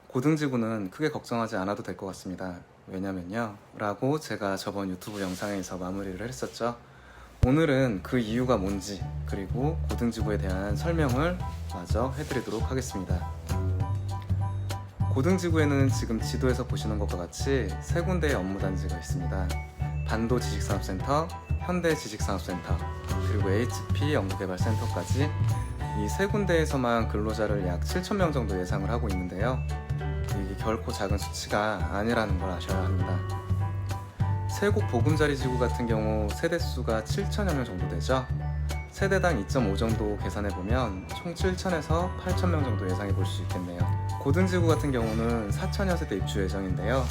고등지구는 크게 걱정하지 않아도 될 것 같습니다. 왜냐면요 라고 제가 저번 유튜브 영상에서 마무리를 했었죠. 오늘은 그 이유가 뭔지 그리고 고등지구에 대한 설명을 마저 해드리도록 하겠습니다. 고등지구에는 지금 지도에서 보시는 것과 같이 세 군데의 업무단지가 있습니다. 반도지식산업센터, 현대지식산업센터, 그리고 HP 연구개발센터까지 이 세 군데에서만 근로자를 약 7,000명 정도 예상을 하고 있는데요. 이게 결코 작은 수치가 아니라는 걸 아셔야 합니다. 세국 보금자리지구 같은 경우 세대수가 7,000여 명 정도 되죠. 세대당 2.5 정도 계산해보면 총 7,000에서 8,000명 정도 예상해 볼 수 있겠네요. 고등지구 같은 경우는 4,000여 세대 입주 예정인데요.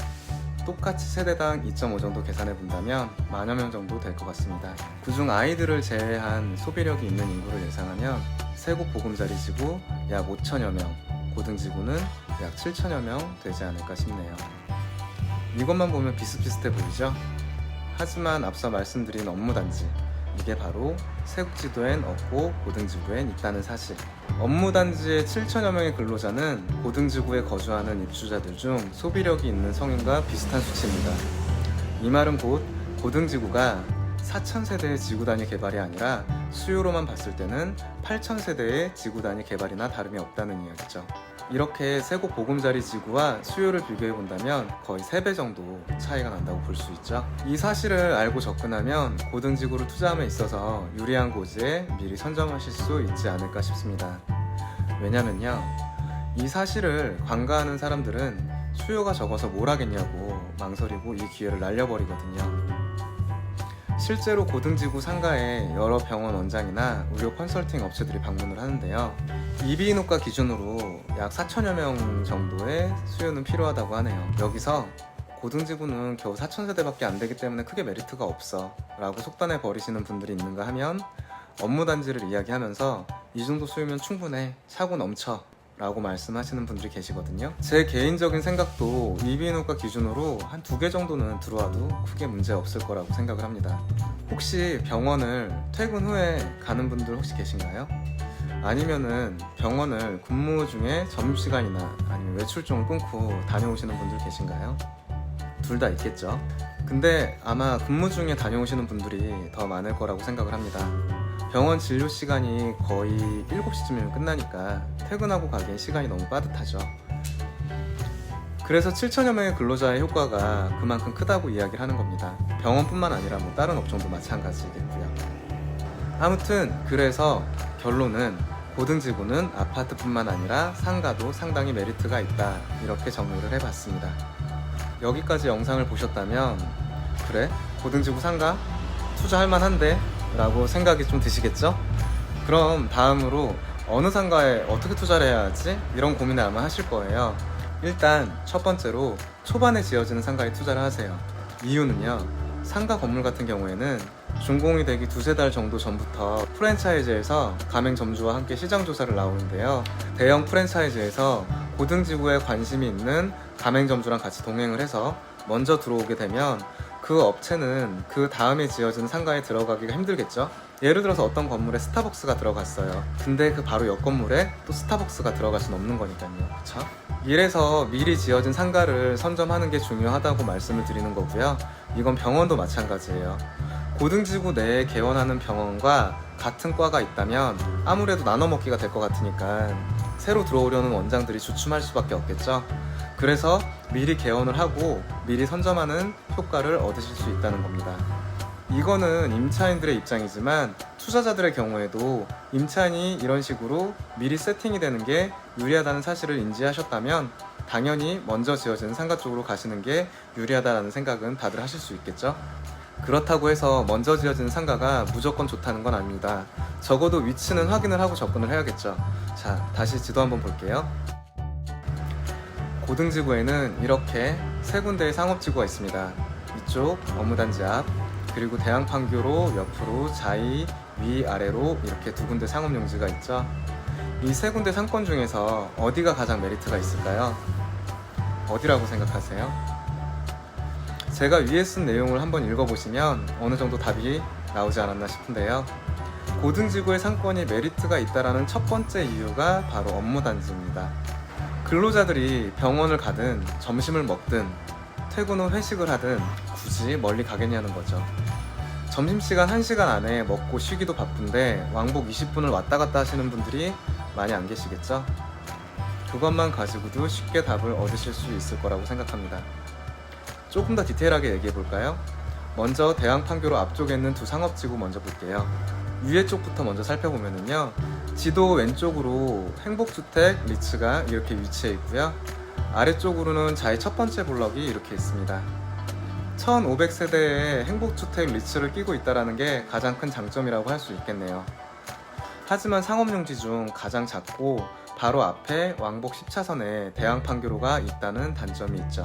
똑같이 세대당 2.5 정도 계산해 본다면 만여 명 정도 될 것 같습니다. 그중 아이들을 제외한 소비력이 있는 인구를 예상하면 세국 보금자리지구 약 5,000여 명, 고등지구는 약 7,000여 명 되지 않을까 싶네요. 이것만 보면 비슷비슷해 보이죠? 하지만 앞서 말씀드린 업무단지, 이게 바로 세국지도엔 없고 고등지구엔 있다는 사실. 업무단지의 7,000여 명의 근로자는 고등지구에 거주하는 입주자들 중 소비력이 있는 성인과 비슷한 수치입니다. 이 말은 곧 고등지구가 4,000세대의 지구단위 개발이 아니라 수요로만 봤을 때는 8,000세대의 지구단위 개발이나 다름이 없다는 이야기죠. 이렇게 세국 보금자리 지구와 수요를 비교해 본다면 거의 3배 정도 차이가 난다고 볼 수 있죠. 이 사실을 알고 접근하면 고등지구를 투자함에 있어서 유리한 고지에 미리 선점하실 수 있지 않을까 싶습니다. 왜냐면요, 이 사실을 관가하는 사람들은 수요가 적어서 뭘 하겠냐고 망설이고 이 기회를 날려버리거든요. 실제로 고등지구 상가에 여러 병원 원장이나 의료 컨설팅 업체들이 방문을 하는데요. 이비인후과 기준으로 약 4,000여 명 정도의 수요는 필요하다고 하네요. 여기서 고등지구는 겨우 4,000세대밖에 안 되기 때문에 크게 메리트가 없어 라고 속단해 버리시는 분들이 있는가 하면 업무단지를 이야기하면서 이 정도 수요면 충분해, 차고 넘쳐 라고 말씀하시는 분들이 계시거든요. 제 개인적인 생각도 이비인후과 기준으로 한 2개 정도는 들어와도 크게 문제 없을 거라고 생각을 합니다. 혹시 병원을 퇴근 후에 가는 분들 혹시 계신가요? 아니면은 병원을 근무 중에 점심시간이나 아니면 외출증을 끊고 다녀오시는 분들 계신가요? 둘 다 있겠죠. 근데 아마 근무 중에 다녀오시는 분들이 더 많을 거라고 생각을 합니다. 병원 진료 시간이 거의 7시쯤이면 끝나니까 퇴근하고 가기엔 시간이 너무 빠듯하죠. 그래서 7,000여 명의 근로자의 효과가 그만큼 크다고 이야기를 하는 겁니다. 병원뿐만 아니라 다른 업종도 마찬가지겠고요. 아무튼 그래서 결론은 고등지구는 아파트뿐만 아니라 상가도 상당히 메리트가 있다, 이렇게 정리를 해봤습니다. 여기까지 영상을 보셨다면 그래? 고등지구 상가? 투자할 만한데? 라고 생각이 좀 드시겠죠? 그럼 다음으로 어느 상가에 어떻게 투자를 해야 하지? 이런 고민을 아마 하실 거예요. 일단 첫 번째로 초반에 지어지는 상가에 투자를 하세요. 이유는요, 상가 건물 같은 경우에는 준공이 되기 2-3달 정도 전부터 프랜차이즈에서 가맹점주와 함께 시장조사를 나오는데요. 대형 프랜차이즈에서 고등지구에 관심이 있는 가맹점주랑 같이 동행을 해서 먼저 들어오게 되면 그 업체는 그 다음에 지어진 상가에 들어가기가 힘들겠죠. 예를 들어서 어떤 건물에 스타벅스가 들어갔어요. 근데 그 바로 옆 건물에 또 스타벅스가 들어갈 수는 없는 거니까요. 그쵸? 이래서 미리 지어진 상가를 선점하는 게 중요하다고 말씀을 드리는 거고요. 이건 병원도 마찬가지예요. 고등지구 내에 개원하는 병원과 같은 과가 있다면 아무래도 나눠 먹기가 될 것 같으니까 새로 들어오려는 원장들이 주춤할 수밖에 없겠죠. 그래서 미리 개원을 하고 미리 선점하는 효과를 얻으실 수 있다는 겁니다. 이거는 임차인들의 입장이지만 투자자들의 경우에도 임차인이 이런 식으로 미리 세팅이 되는 게 유리하다는 사실을 인지하셨다면 당연히 먼저 지어지는 상가 쪽으로 가시는 게 유리하다는 생각은 다들 하실 수 있겠죠. 그렇다고 해서 먼저 지어지는 상가가 무조건 좋다는 건 아닙니다. 적어도 위치는 확인을 하고 접근을 해야겠죠. 자, 다시 지도 한번 볼게요. 고등지구에는 이렇게 3군데의 상업지구가 있습니다. 이쪽 업무단지 앞, 그리고 대항판교로 옆으로 좌이, 위, 아래로 이렇게 2군데 상업용지가 있죠. 이 3군데 상권 중에서 어디가 가장 메리트가 있을까요? 어디라고 생각하세요? 제가 위에 쓴 내용을 한번 읽어보시면 어느 정도 답이 나오지 않았나 싶은데요. 고등지구의 상권이 메리트가 있다는 첫 번째 이유가 바로 업무단지입니다. 근로자들이 병원을 가든 점심을 먹든 퇴근 후 회식을 하든 굳이 멀리 가겠냐는 거죠. 점심시간 1시간 안에 먹고 쉬기도 바쁜데 왕복 20분을 왔다 갔다 하시는 분들이 많이 안 계시겠죠? 그것만 가지고도 쉽게 답을 얻으실 수 있을 거라고 생각합니다. 조금 더 디테일하게 얘기해 볼까요? 먼저 대왕 판교로 앞쪽에 있는 두 상업지구 먼저 볼게요. 위에 쪽부터 먼저 살펴보면요, 지도 왼쪽으로 행복주택 리츠가 이렇게 위치해 있고요, 아래쪽으로는 자이 첫 번째 블럭이 이렇게 있습니다. 1500세대의 행복주택 리츠를 끼고 있다는 게 가장 큰 장점이라고 할 수 있겠네요. 하지만 상업용지 중 가장 작고 바로 앞에 왕복 10차선에 대왕 판교로가 있다는 단점이 있죠.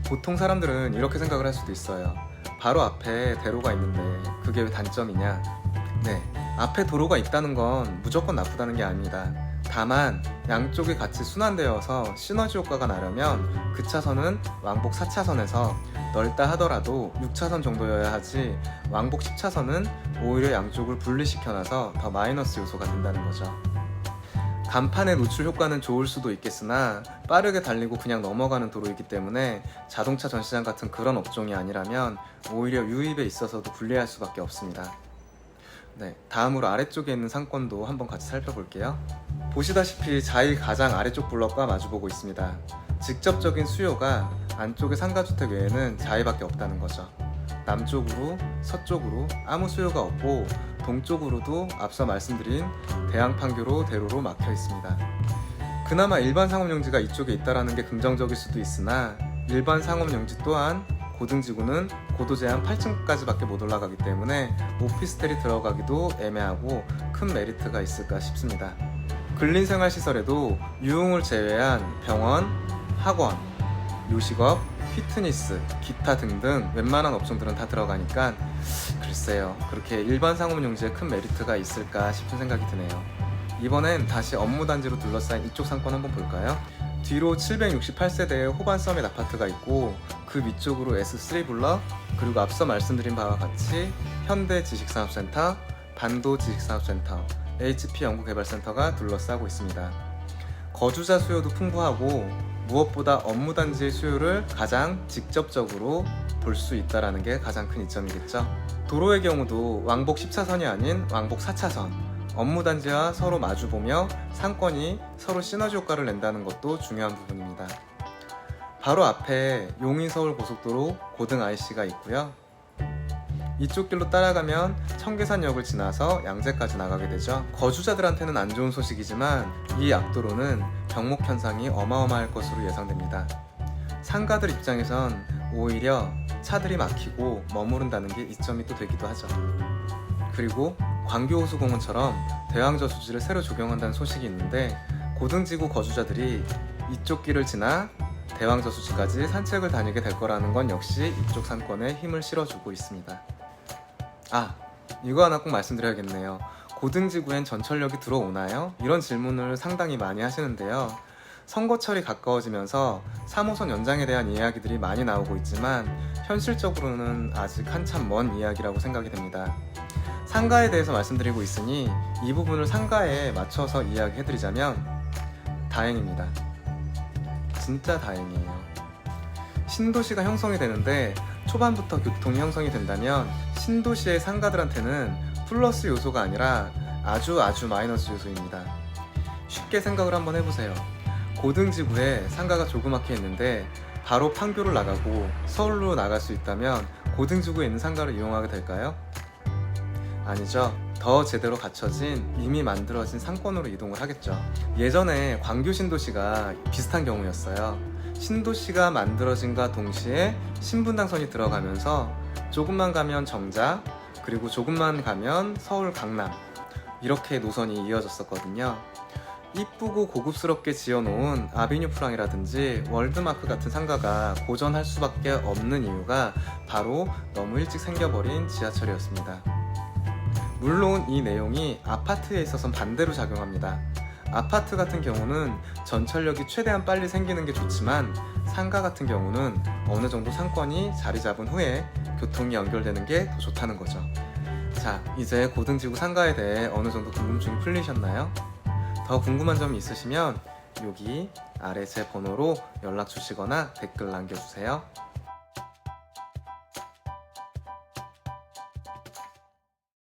보통 사람들은 이렇게 생각을 할 수도 있어요. 바로 앞에 대로가 있는데 그게 왜 단점이냐? 네, 앞에 도로가 있다는 건 무조건 나쁘다는 게 아닙니다. 다만 양쪽이 같이 순환되어서 시너지 효과가 나려면 그 차선은 왕복 4차선에서 넓다 하더라도 6차선 정도여야 하지, 왕복 10차선은 오히려 양쪽을 분리시켜놔서 더 마이너스 요소가 된다는 거죠. 간판의 노출 효과는 좋을 수도 있겠으나 빠르게 달리고 그냥 넘어가는 도로이기 때문에 자동차 전시장 같은 그런 업종이 아니라면 오히려 유입에 있어서도 불리할 수밖에 없습니다. 네, 다음으로 아래쪽에 있는 상권도 한번 같이 살펴볼게요. 보시다시피 자이 가장 아래쪽 블럭과 마주보고 있습니다. 직접적인 수요가 안쪽의 상가주택 외에는 자이밖에 없다는 거죠. 남쪽으로, 서쪽으로 아무 수요가 없고 동쪽으로도 앞서 말씀드린 대왕 판교로 대로로 막혀 있습니다. 그나마 일반 상업용지가 이쪽에 있다는 게 긍정적일 수도 있으나 일반 상업용지 또한 고등지구는 고도 제한 8층까지밖에 못 올라가기 때문에 오피스텔이 들어가기도 애매하고 큰 메리트가 있을까 싶습니다. 근린생활시설에도 유흥을 제외한 병원, 학원, 요식업, 피트니스, 기타 등등 웬만한 업종들은 다 들어가니까 글쎄요, 그렇게 일반 상업용지에 큰 메리트가 있을까 싶은 생각이 드네요. 이번엔 다시 업무단지로 둘러싸인 이쪽 상권 한번 볼까요? 뒤로 768세대의 호반 서밋 아파트가 있고 그 위쪽으로 S3 블럭, 그리고 앞서 말씀드린 바와 같이 현대 지식산업센터, 반도 지식산업센터, HP 연구개발센터가 둘러싸고 있습니다. 거주자 수요도 풍부하고 무엇보다 업무단지의 수요를 가장 직접적으로 볼 수 있다는 게 가장 큰 이점이겠죠. 도로의 경우도 왕복 10차선이 아닌 왕복 4차선, 업무단지와 서로 마주보며 상권이 서로 시너지 효과를 낸다는 것도 중요한 부분입니다. 바로 앞에 용인서울고속도로 고등 IC가 있고요. 이쪽 길로 따라가면 청계산역을 지나서 양재까지 나가게 되죠. 거주자들한테는 안 좋은 소식이지만 이 약도로는 병목 현상이 어마어마할 것으로 예상됩니다. 상가들 입장에선 오히려 차들이 막히고 머무른다는 게 이점이 또 되기도 하죠. 그리고 광교호수공원처럼 대왕저수지를 새로 조경한다는 소식이 있는데 고등지구 거주자들이 이쪽 길을 지나 대왕저수지까지 산책을 다니게 될 거라는 건 역시 이쪽 상권에 힘을 실어주고 있습니다. 이거 하나 꼭 말씀드려야겠네요. 고등지구엔 전철역이 들어오나요? 이런 질문을 상당히 많이 하시는데요. 선거철이 가까워지면서 3호선 연장에 대한 이야기들이 많이 나오고 있지만 현실적으로는 아직 한참 먼 이야기라고 생각이 됩니다. 상가에 대해서 말씀드리고 있으니 이 부분을 상가에 맞춰서 이야기해드리자면 다행입니다. 진짜 다행이에요. 신도시가 형성이 되는데 초반부터 교통이 형성이 된다면 신도시의 상가들한테는 플러스 요소가 아니라 아주 마이너스 요소입니다. 쉽게 생각을 한번 해보세요. 고등지구에 상가가 조그맣게 있는데 바로 판교를 나가고 서울로 나갈 수 있다면 고등지구에 있는 상가를 이용하게 될까요? 아니죠. 더 제대로 갖춰진 이미 만들어진 상권으로 이동을 하겠죠. 예전에 광교 신도시가 비슷한 경우였어요. 신도시가 만들어진과 동시에 신분당선이 들어가면서 조금만 가면 정자, 그리고 조금만 가면 서울 강남, 이렇게 노선이 이어졌었거든요. 이쁘고 고급스럽게 지어놓은 아비뉴 프랑이라든지 월드마크 같은 상가가 고전할 수밖에 없는 이유가 바로 너무 일찍 생겨버린 지하철이었습니다. 물론 이 내용이 아파트에 있어서는 반대로 작용합니다. 아파트 같은 경우는 전철역이 최대한 빨리 생기는 게 좋지만 상가 같은 경우는 어느 정도 상권이 자리 잡은 후에 교통이 연결되는 게 더 좋다는 거죠. 자, 이제 고등지구 상가에 대해 어느 정도 궁금증이 풀리셨나요? 더 궁금한 점이 있으시면 여기 아래 제 번호로 연락 주시거나 댓글 남겨주세요.